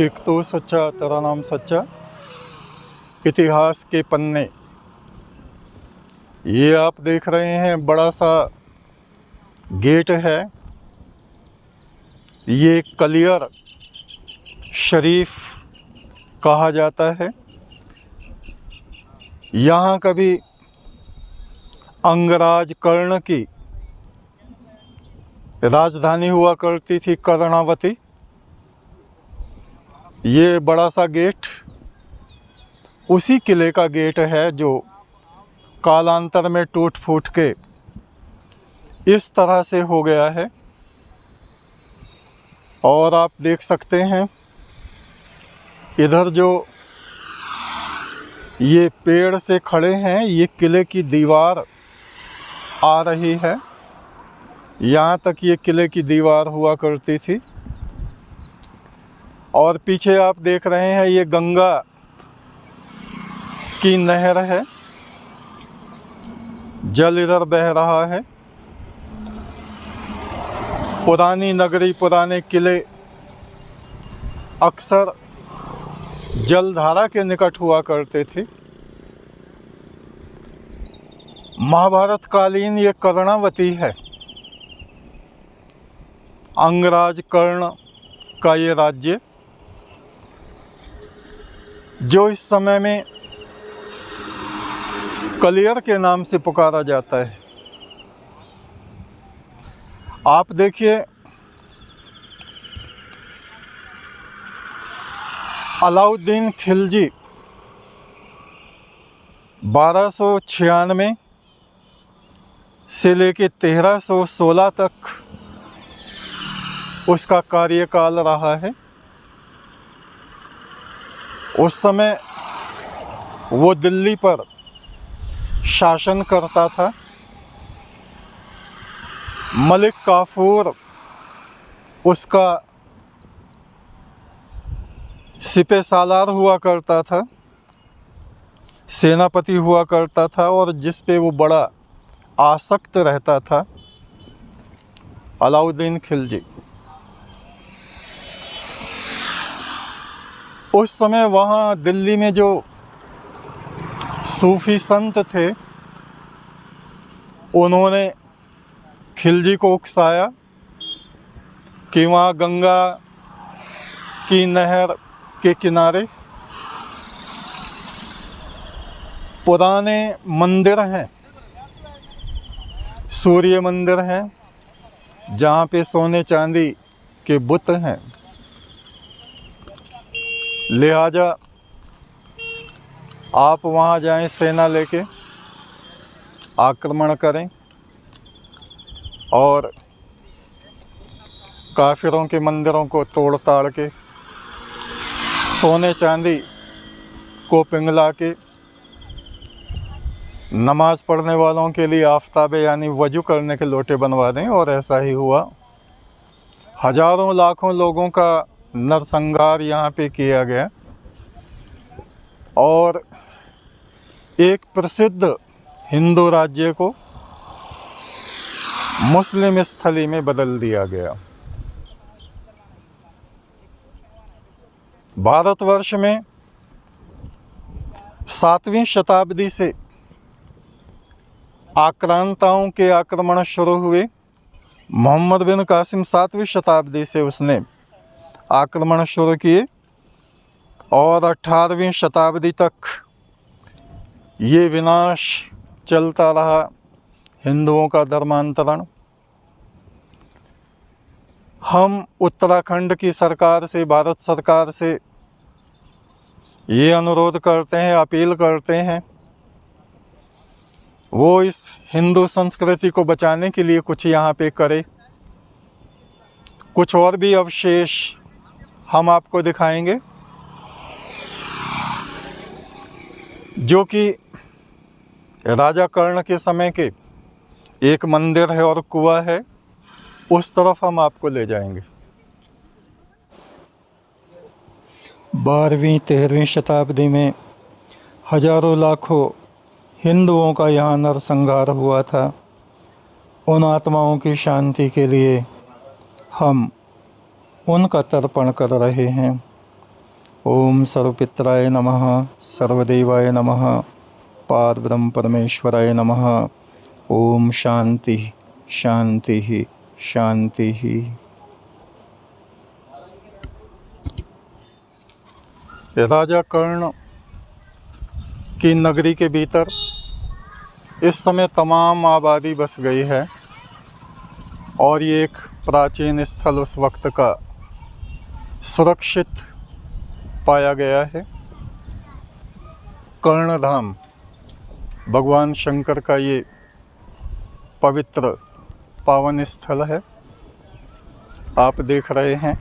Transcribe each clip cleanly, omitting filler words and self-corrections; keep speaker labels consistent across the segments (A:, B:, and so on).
A: एक तो सच्चा तेरा नाम सच्चा, इतिहास के पन्ने। ये आप देख रहे हैं बड़ा सा गेट है। ये कलियर शरीफ कहा जाता है। यहाँ कभी अंगराज कर्ण की राजधानी हुआ करती थी, कर्णावती। ये बड़ा सा गेट उसी किले का गेट है जो कालांतर में टूट फूट के इस तरह से हो गया है। और आप देख सकते हैं इधर जो ये पेड़ से खड़े हैं, ये किले की दीवार आ रही है। यहाँ तक ये किले की दीवार हुआ करती थी। और पीछे आप देख रहे हैं ये गंगा की नहर है, जल इधर बह रहा है। पुरानी नगरी, पुराने किले अक्सर जलधारा के निकट हुआ करते थे। महाभारत कालीन ये कर्णावती है, अंगराज कर्ण का ये राज्य, जो इस समय में कलियर के नाम से पुकारा जाता है। आप देखिए अलाउद्दीन खिलजी 1296 से लेके 1316 तक उसका कार्यकाल रहा है। उस समय वो दिल्ली पर शासन करता था। मलिक काफूर उसका सिपह सालार हुआ करता था, सेनापति हुआ करता था, और जिस पे वो बड़ा आसक्त रहता था, अलाउद्दीन खिलजी। उस समय वहाँ दिल्ली में जो सूफी संत थे, उन्होंने खिलजी को उकसाया कि वहाँ गंगा की नहर के किनारे पुराने मंदिर हैं, सूर्य मंदिर हैं, जहाँ पे सोने चांदी के बुत हैं। लिहाजा आप वहाँ जाएं, सेना लेके आक्रमण करें और काफिरों के मंदिरों को तोड़ ताड़ के, सोने चांदी को पिघला के, नमाज पढ़ने वालों के लिए आफताबे यानी वजू करने के लोटे बनवा दें। और ऐसा ही हुआ। हजारों लाखों लोगों का नरसंहार यहाँ पे किया गया और एक प्रसिद्ध हिंदू राज्य को मुस्लिम स्थली में बदल दिया गया। भारतवर्ष में 7वीं शताब्दी से आक्रांताओं के आक्रमण शुरू हुए। मोहम्मद बिन कासिम 7वीं शताब्दी से उसने आक्रमण शुरू किए और 18वीं शताब्दी तक ये विनाश चलता रहा, हिंदुओं का धर्मांतरण। हम उत्तराखंड की सरकार से, भारत सरकार से ये अनुरोध करते हैं, अपील करते हैं, वो इस हिंदू संस्कृति को बचाने के लिए कुछ यहाँ पे करे। कुछ और भी अवशेष हम आपको दिखाएंगे जो कि राजा कर्ण के समय के एक मंदिर है और कुआं है, उस तरफ हम आपको ले जाएंगे। 12वीं 13वीं शताब्दी में हजारों लाखों हिंदुओं का यहाँ नरसंहार हुआ था। उन आत्माओं की शांति के लिए हम उनका तर्पण कर रहे हैं। ओम सर्वपित्राय नमः, सर्वदेवाय नमः, पारब्रह्म परमेश्वराय नमः। ओम शांति शांति शांति। राजा कर्ण की नगरी के भीतर इस समय तमाम आबादी बस गई है और ये एक प्राचीन स्थल उस वक्त का सुरक्षित पाया गया है। कर्णधाम भगवान शंकर का ये पवित्र पावन स्थल है, आप देख रहे हैं।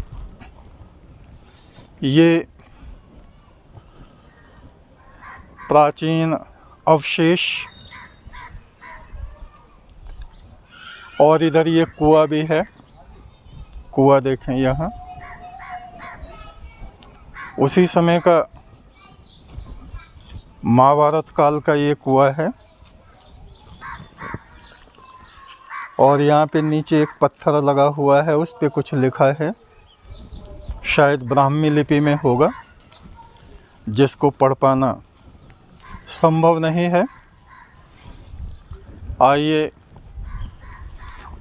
A: ये प्राचीन अवशेष और इधर ये कुआं भी है, कुआं देखें यहाँ, उसी समय का महाभारत काल का ये कुआं है। और यहाँ पे नीचे एक पत्थर लगा हुआ है, उस पे कुछ लिखा है, शायद ब्राह्मी लिपि में होगा, जिसको पढ़ पाना संभव नहीं है। आइए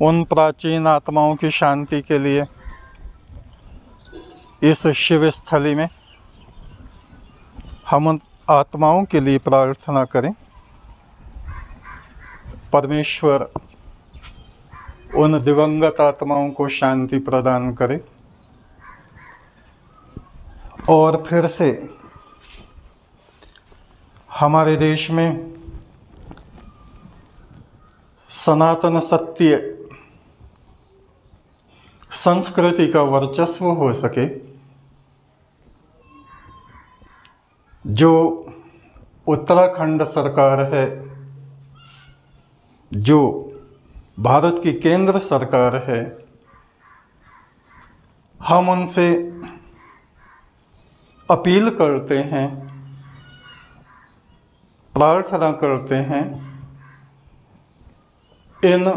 A: उन प्राचीन आत्माओं की शांति के लिए इस शिव स्थली में हम उन आत्माओं के लिए प्रार्थना करें। परमेश्वर उन दिवंगत आत्माओं को शांति प्रदान करे और फिर से हमारे देश में सनातन सत्य संस्कृति का वर्चस्व हो सके। जो उत्तराखंड सरकार है, जो भारत की केंद्र सरकार है, हम उनसे अपील करते हैं, प्रार्थना करते हैं, इन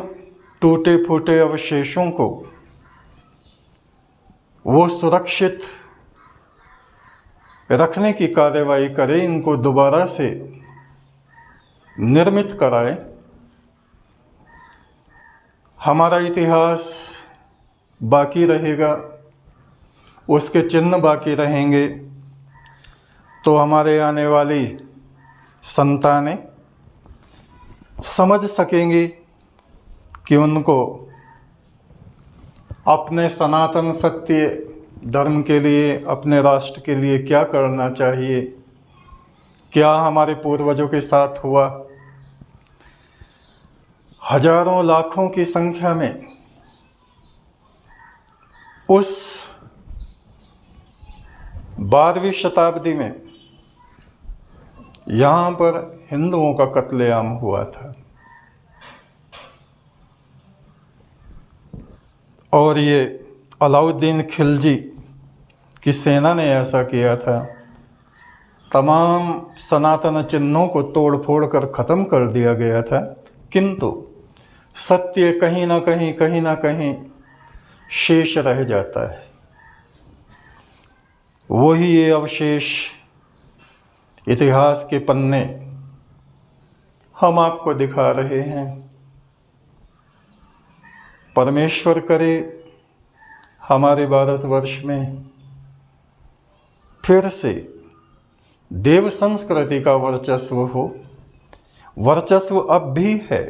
A: टूटे फूटे अवशेषों को वो सुरक्षित रखने की कार्रवाई करें, इनको दोबारा से निर्मित कराएं। हमारा इतिहास बाकी रहेगा, उसके चिन्ह बाकी रहेंगे, तो हमारे आने वाली संतानें समझ सकेंगी कि उनको अपने सनातन सत्य धर्म के लिए, अपने राष्ट्र के लिए क्या करना चाहिए, क्या हमारे पूर्वजों के साथ हुआ। हजारों लाखों की संख्या में उस 12वीं शताब्दी में यहाँ पर हिंदुओं का कत्लेआम हुआ था और ये अलाउद्दीन खिलजी की सेना ने ऐसा किया था। तमाम सनातन चिन्हों को तोड़ फोड़ कर ख़त्म कर दिया गया था, किंतु सत्य कहीं ना कहीं शेष रह जाता है। वही ये अवशेष, इतिहास के पन्ने हम आपको दिखा रहे हैं। परमेश्वर करे हमारे भारतवर्ष में फिर से देव संस्कृति का वर्चस्व हो। वर्चस्व अब भी है,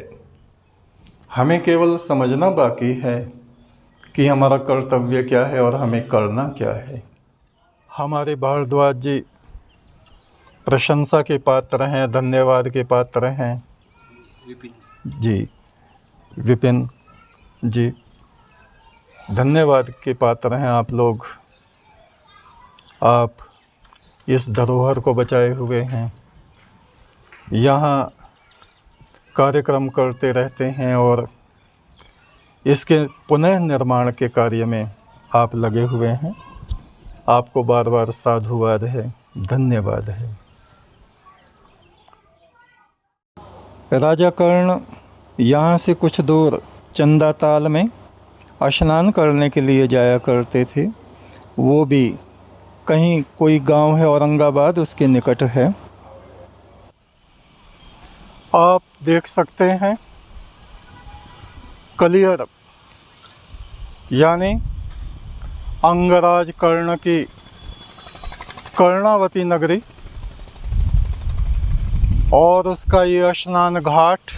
A: हमें केवल समझना बाकी है कि हमारा कर्तव्य क्या है और हमें करना क्या है। हमारे भारद्वाज जी प्रशंसा के पात्र हैं, धन्यवाद के पात्र हैं। जी विपिन जी धन्यवाद के पात्र हैं आप लोग। आप इस धरोहर को बचाए हुए हैं, यहाँ कार्यक्रम करते रहते हैं और इसके पुनः निर्माण के कार्य में आप लगे हुए हैं। आपको बार बार साधुवाद है, धन्यवाद है। राजा कर्ण यहाँ से कुछ दूर चंदा ताल में स्नान करने के लिए जाया करते थे। वो भी कहीं कोई गांव है औरंगाबाद, उसके निकट है। आप देख सकते हैं कलियर यानी अंगराज कर्ण की कर्णावती नगरी और उसका ये स्नान घाट,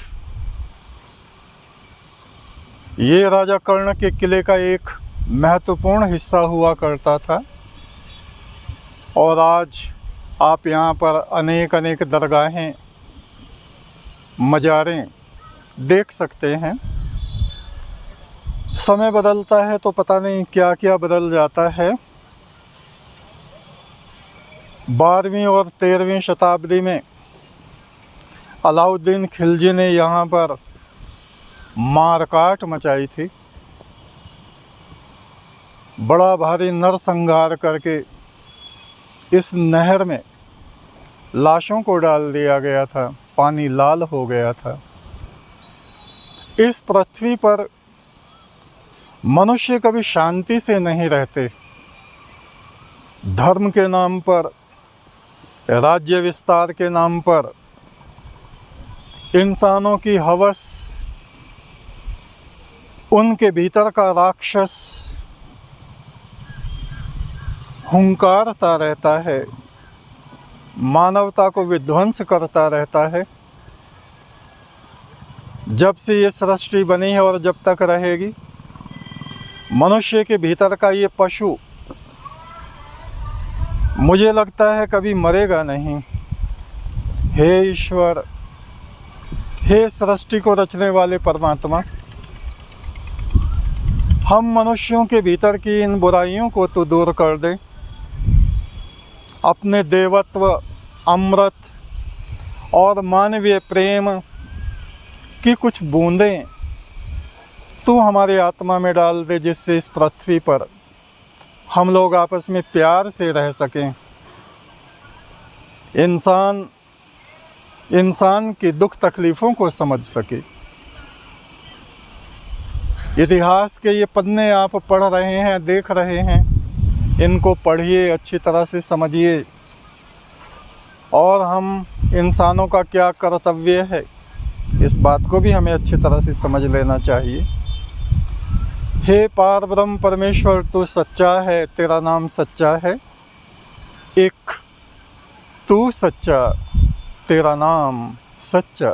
A: ये राजा कर्ण के किले का एक महत्वपूर्ण हिस्सा हुआ करता था। और आज आप यहाँ पर अनेक अनेक दरगाहें, मज़ारें देख सकते हैं। समय बदलता है तो पता नहीं क्या क्या बदल जाता है। 12वीं और 13वीं शताब्दी में अलाउद्दीन खिलजी ने यहाँ पर मारकाट मचाई थी। बड़ा भारी नरसंहार करके इस नहर में लाशों को डाल दिया गया था, पानी लाल हो गया था। इस पृथ्वी पर मनुष्य कभी शांति से नहीं रहते। धर्म के नाम पर, राज्य विस्तार के नाम पर इंसानों की हवस, उनके भीतर का राक्षस हुंकारता रहता है, मानवता को विध्वंस करता रहता है। जब से ये सृष्टि बनी है और जब तक रहेगी, मनुष्य के भीतर का ये पशु, मुझे लगता है कभी मरेगा नहीं। हे ईश्वर, हे सृष्टि को रचने वाले परमात्मा, हम मनुष्यों के भीतर की इन बुराइयों को तो दूर कर दे। अपने देवत्व, अमृत और मानवीय प्रेम की कुछ बूंदें तू हमारी आत्मा में डाल दे, जिससे इस पृथ्वी पर हम लोग आपस में प्यार से रह सकें। इंसान की दुख तकलीफ़ों को समझ सके। इतिहास के ये पन्ने आप पढ़ रहे हैं, देख रहे हैं, इनको पढ़िए, अच्छी तरह से समझिए। और हम इंसानों का क्या कर्तव्य है, इस बात को भी हमें अच्छी तरह से समझ लेना चाहिए। हे पार ब्रह्म परमेश्वर, तू सच्चा है, तेरा नाम सच्चा है। एक तू सच्चा, तेरा नाम सच्चा।